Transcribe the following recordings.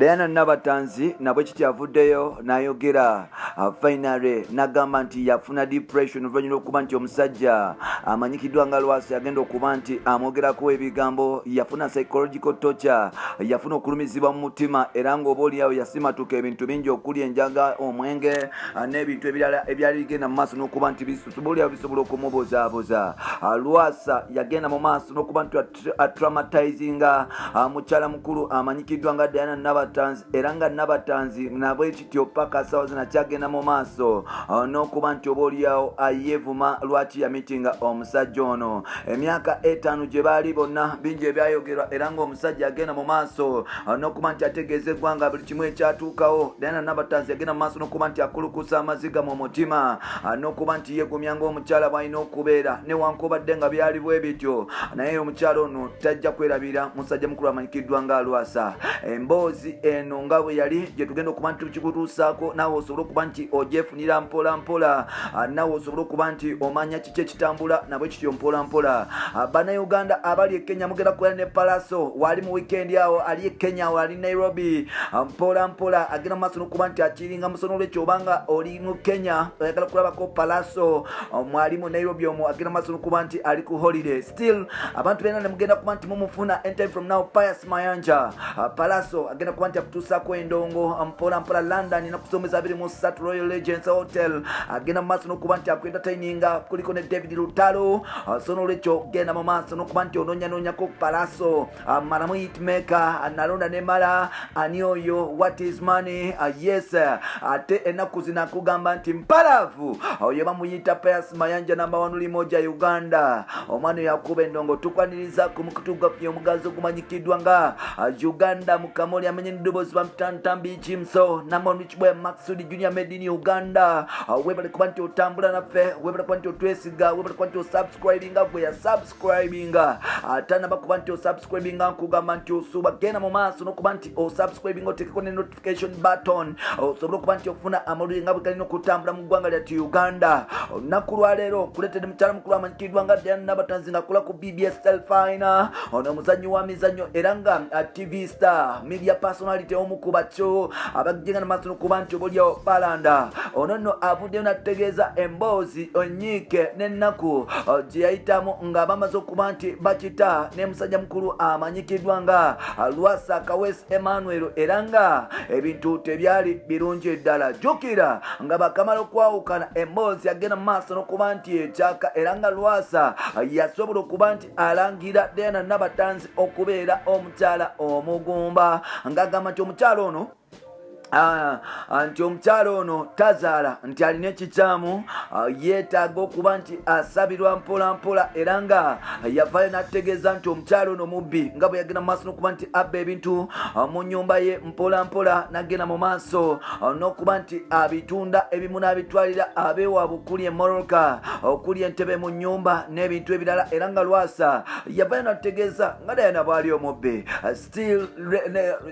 Diana Nabatanzi nabwe kiti avuddeyo n'ayogera finally n'agamba nti yafuna depression oluvannyuma lw'okuba nti omusajja amanyikiddwa nga Lwasa yagenda okuba nti amwogerako ebigambo, yafuna psychological torture, yafuna okulumizibwa mu mutima era ng'oba oliawo yasimatuka ebintu bingi okuli enjaga, omwenge n'ebintu ebirala ebyali bigenda mu maaso n'okuba nti oliawo bisobola okumubozaaboza. Lwasa yagenda mu maaso n'okuba nti atraumatizinga mukyala mukulu amanyikiddwa nga Diana Nabatanzi era nga Nabatanzi nabwe kityo paka sawa zinakyagenda mu maaso n'okuba nti oba oliawo ayevuma lwaki yamitinga omusajja ono. Emyaka 5 gye baali bonna bingi ebyayogerwa era ng'omusajja yagenda mu maaso n'okuba nti ategeeza eggwanga buli kimu ekyatuukawo. Diana Nabatanzi yagenda mu maaso n'okuba nti akulukusa amaziga mu mutima n'okuba nti yeegumya ng'omukyala bw'alina okubeera newankubadde nga byali bwe bityo, naye omukyala ono tajja kwerabira musajja mukulu amanyikiddwa nga Lwasa. Emboozi eno nga bwe yali gye tugenda okuba nti tukikutuusaako naawe osobola okuba nti ogyefunira mpola mpola, naawe osobola okuba nti omanya kiki ekitambula nabwe kityo mpola mpola. Bannayuganda abali e Kenya mugenda kubeera ne Palaso, wali mu weekend awo ali e Kenya, wali Nairobi, mpola mpola agenda mu maaso n'okuba nti akiringa musono olwekyo obanga oli mu Kenya oyagala kulabako Palaso, mwali mu Nairobi omwo agenda mu maaso n'okuba nti ali ku holiday. Still abantu bena ne mugenda kuba nti mumufuna anytime from now. Pius Mayanja Palaso agenda kuba nti akutuusaako endongo mpola mpola. London nakusomeza 23 Royal Legends Hotel agenda mu maaso n'okuba nti akuentertaininga, kuliko ne David Lutalo. So n'olwekyo genda mu maaso n'okuba nti ononyanoonyako Palaso. Malamu hitmaker nalonda ne mala ani oyo what is money. Yes ate ennaku zino akugamba nti mpalavu oyo bamuyita Pius Mayanja namba 1 Limoja Uganda. Omwana yakuba endongo tukwaniriza ku mukutugafye omugazi ogumanyikiddwa nga Uganda Mukamoli amenye n'eddoboozi bamutantambi Jimso namba 1 Richboy Maxud Junior made in Uganda. Webale kuba nti otambula naffe, webale kuba nti otwesiga, webale kuba nti osubscribinga gwe ya subscribinga ate naba kuba nti osubscribinga nkugamba nti osuba genda mu maaso n'okuba nti osubscribinga otekeko ne notification button osobola okuba nti ofuna amawulire nga bwe galina okutambula mu ggwanga lyattu Uganda. Olunaku lwaleero kuleetedde mukyala mukulu amanyikiddwa nga Diana Nabatanzi ng'akola ku BBS Telfina, ono omuzannyi wa mizannyo era nga TV star media personality omu ku bakyo abagenda mu maaso n'okuba nti obaoliawo balanda. Ono nno avuddeyo n'ategeeza emboozi onyiike n'ennaku gye yayitamu nga bamaze okuba nti bakita ne musajja mukulu amanyikiddwa nga Lwasa Kawesi Emmanuel era nga ebintu tebyali birungi ddala. Jjukira nga bakamala okwawukana emboozi agenda mu maaso n'okuba nti ekyaka era nga Lwasa yasobola okuba nti alangira Diana Nabatanzi okubeera omukyala omugumba ng'agamba nti omukyala ono nti omukyala ono tazaala nti alina ekikyamu, yeetaaga okuba nti asabirwa mpola mpola era nga yavaayo n'ategeeza nti omukyala ono mubbi nga bwe yagenda mu maaso n'okuba nti abba ebintu mu nnyumba ye mpola mpola n'agenda mu maaso n'okuba nti abitunda ebimu n'abitwalira abeewaabwe okuli emoroka okuli entebe mu nnyumba n'ebintu ebirala era nga Lwasa yavaayo n'ategeeza nga Diana bw'ali omubbi.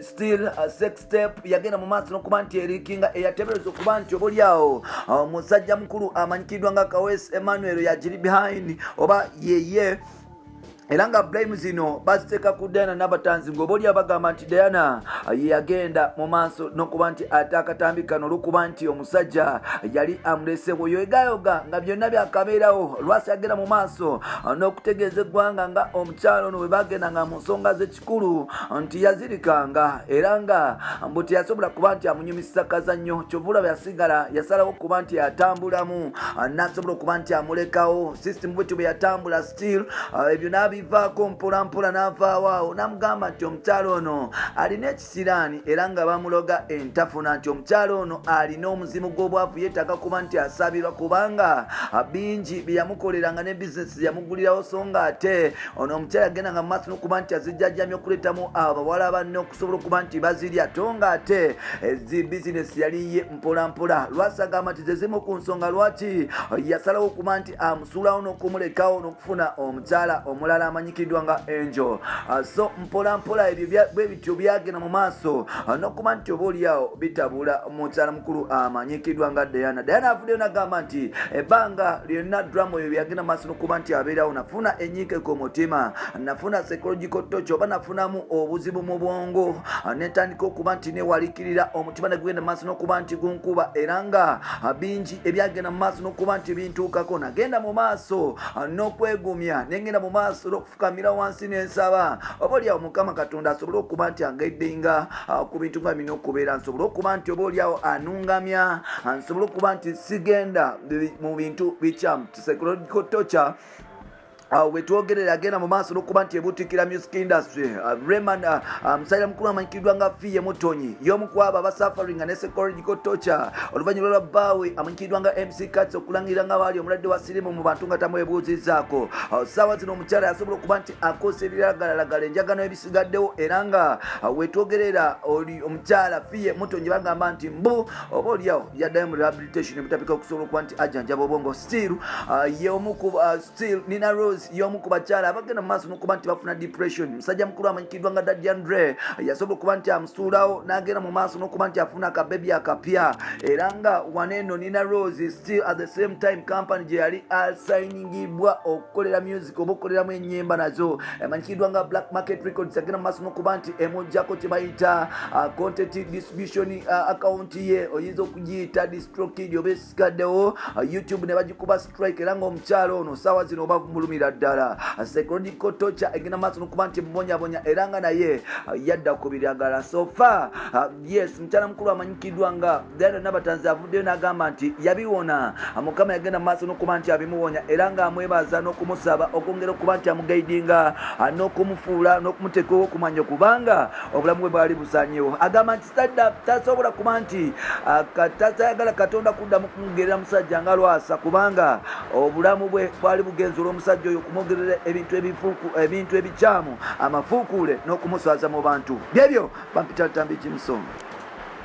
Still sex tape yagenda mu maaso n'okuba nti erikinga eyatebereza okuba nti obaoliawo musajja mukulu amanyikiddwa nga Kawesi Emmanuel yagiri behind oba yeye era nga blame zino baziteeka ku Diana Nabatanzi ng'oba oli abagamba nti Diana yagenda mu maaso n'okuba nti ate akatambi kano olw'okuba nti omusajja yali amulesewo yoyogayoga nga byonna byakabeerawo. Lwasa yagenda mu maaso n'okutegeeza eggwanga nga omukyalo ono bwe bagendanga mu nsonga z'ekikulu nti yazirikanga era nga mbu teyasobola kuba nti amunyumisa kazannyo kyovula bwe yasigala yasalawo okuba nti yatambulamu n'asobola okuba nti amulekawo system bwetyo bwe yatambula. Still ebyo bivaako mpola mpola n'avaawo n'amugamba nti omukyalo ono alina ekisiraani era nga bamuloga entafuna nti omukyalo ono alina omuzimu gw'obwavu yeetaaga kuba nti asabirwa kubanga bingi bye yamukoleranga ne bizinesi yamugulirawo so nga ate ono omukyala yagendanga mu maaso n'okuba nti azijjajjamya okuleetamu abawala banne okusobola okuba nti bazirya to nga ate ezi bizinesi yali ye mpola mpola. Lwasa agamba nti zezimu ku nsonga lwaki yasalawo okuba nti amusuulawo n'okumulekawo n'okufuna omukyala omulala amanyikiddwa nga Angel. So mpola ebyo bwe bityo byagenda mu maaso n'okuba nti oba oliawo bitabula mukyala mukulu amanyikiddwa nga Diana. Diana avuddeyo n'agamba nti ebbanga lyonna drama oyo byagenda maaso n'okuba nti abeerawo nafuna enyiike ku mutima, nafuna psychological torture oba nafunamu obuzibu mu bwongo, netandika okuba nti newalikirira omutima negugenda maaso n'okuba nti gunkuba, era nga bingi ebyagenda mu maaso n'okuba nti bintuukako. Nagenda mu maaso n'okwegumya, nengenda mu maaso n'okufukamira wansi n'ensaba oba oliawo Mukama Katonda asobole okuba nti angaidinga ku bintu nga bino okubeera, nsobole okuba nti oba oliawo anungamya, nsobole okuba nti sigenda mu bintu bikyamu. Psychological torture wetwogerera agenda mu maaso n'okuba nti ebutikira music industry. Raymond musaira mukulu amanyikiddwa nga Fiye Mutonyi y'omu ku abo abasaffaringa ne psychological torture oluvannyuma lwa bbaawe amanyikiddwa nga MC Cuts okulangirira nga baali omulwadde wa sirimu mu bantu nga tamwebuuzizaako. Ssaawa zino omukyala yasobola okuba nti akosa ebiragalalagala enjagano ebisigaddewo, era nga wetwogerera oli omukyala Fiye Mutonyi bagamba nti mbu oba oliawo yaddayo mu rehabilitation ebutapika okusobola okuba nti ajjanjaba obwongo. Still y'omu ku still Nina Rose y'omu ku bakyala abagenda mu maaso n'okuba nti bafuna depression. Musajja mukulu amanyikiddwa nga Daddy Andre yasobola okuba nti amusuulawo n'agenda mu maaso n'okuba nti afuna akabebi akapya, era nga waneeno Nina Rose still at the same time company gye yali asayiningibwa okukolera music oba okukoleramu ennyimba nazo amanyikiddwa nga Black Market Records agenda mu maaso n'okuba nti emujjako kye bayita content distribution account ye oyinza okugiyita distrokid oba esigaddewo YouTube ne bagikuba strike, era nga omukyalo ono ssaawa zino oba mulumira ddala. Psychological torture egenda maaso n'okuba nti mubonyabonya, era nga naye yadda ku biragala. So far yes, mukyala mukulu amanyikiddwa nga Diana Nabatanzi avuddeyo n'agamba nti yabiwona, Mukama yagenda maaso n'okuba nti abimuwonya, era nga amwebaza n'okumusaba okwongera okuba nti amugaidinga n'okumufuula n'okumuteekawo okumanya kubanga obulamu bwe bwali busaanyewo. Agamba nti tasobola kuba nti tasayagala Katonda kuddamu kumugerera musajja nga Lwasa kubanga obulamu bwe bwali bugenza olw'omusajja oyo kumwogerera ebintu ebikyamu amafuukuule n'okumuswaza mu bantu. Byebyo bampita Tambi Jimson.